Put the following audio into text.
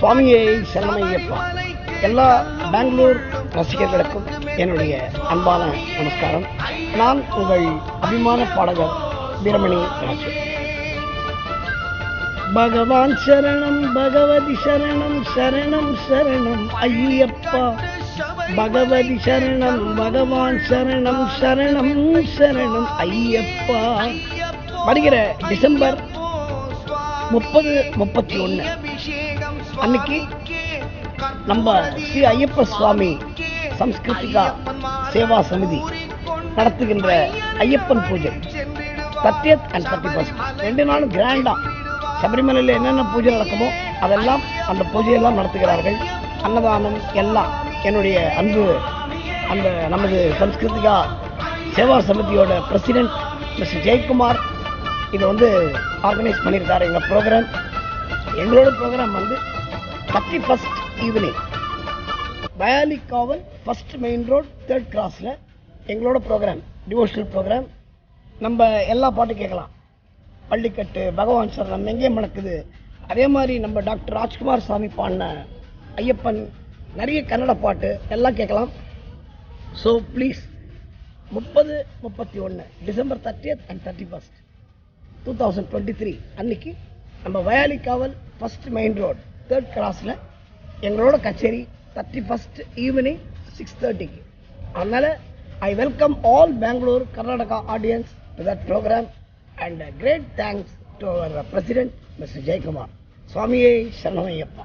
சுவாமியே சரணமையப்பா. எல்லா பெங்களூர் ரசிகர்களுக்கும் என்னுடைய அன்பான நமஸ்காரம். நான் உங்கள் அபிமான பாடகர் வீரமணி ராஜு. பகவான் சரணம், பகவதி சரணம், சரணம் சரணம் ஐயப்பா. பகவதி சரணம், பகவான் சரணம், சரணம் சரணம் ஐயப்பா. வருகிற டிசம்பர் 30, 31 அன்னைக்கு நம்ம ஸ்ரீ ஐயப்ப சுவாமி சம்ஸ்கிருதிகா சேவா சமிதி நடத்துகின்ற ஐயப்பன் பூஜை 30th and 31st 2 நாளும் கிராண்டா சபரிமலையில் என்னென்ன பூஜை நடக்குமோ அதெல்லாம் அந்த பூஜையெல்லாம் நடத்துகிறார்கள். அன்னதானம் எல்லாம் என்னுடைய அன்பு அந்த நமது சம்ஸ்கிருதிகா சேவா சமிதியோட பிரசிடென்ட் மிஸ்டர் ஜெயக்குமார் இதை ஆர்கனைஸ் பண்ணியிருக்காரு. எங்கள் ப்ரோக்ராம் எங்களோட programme 31st evening Vyalikaval first main road 3rd கிராஸில் எங்களோட ப்ரோக்ராம் டிவோஷனல் ப்ரோக்ராம். நம்ம எல்லா பாட்டும் கேட்கலாம். பள்ளிக்கட்டு, பகவான் சரணம், எங்கே மணக்குது, அதே மாதிரி நம்ம டாக்டர் ராஜ்குமார் சாமி பாடின ஐயப்பன், நிறைய கன்னட பாட்டு எல்லாம் கேட்கலாம். So please 30, 31 December 30th and 31st 2023 அன்னைக்கு நம்ம வயாலிக்காவல் ஃபர்ஸ்ட் மெயின் ரோட் 3rd கிராஸில் எங்களோட கச்சேரி 31st ஈவினிங் 6:30க்கு. அதனால் I welcome all Bangalore Karnataka audience to that programme and great thanks to our president Mr. Jaykumar. Swamiye Sharanamayappa.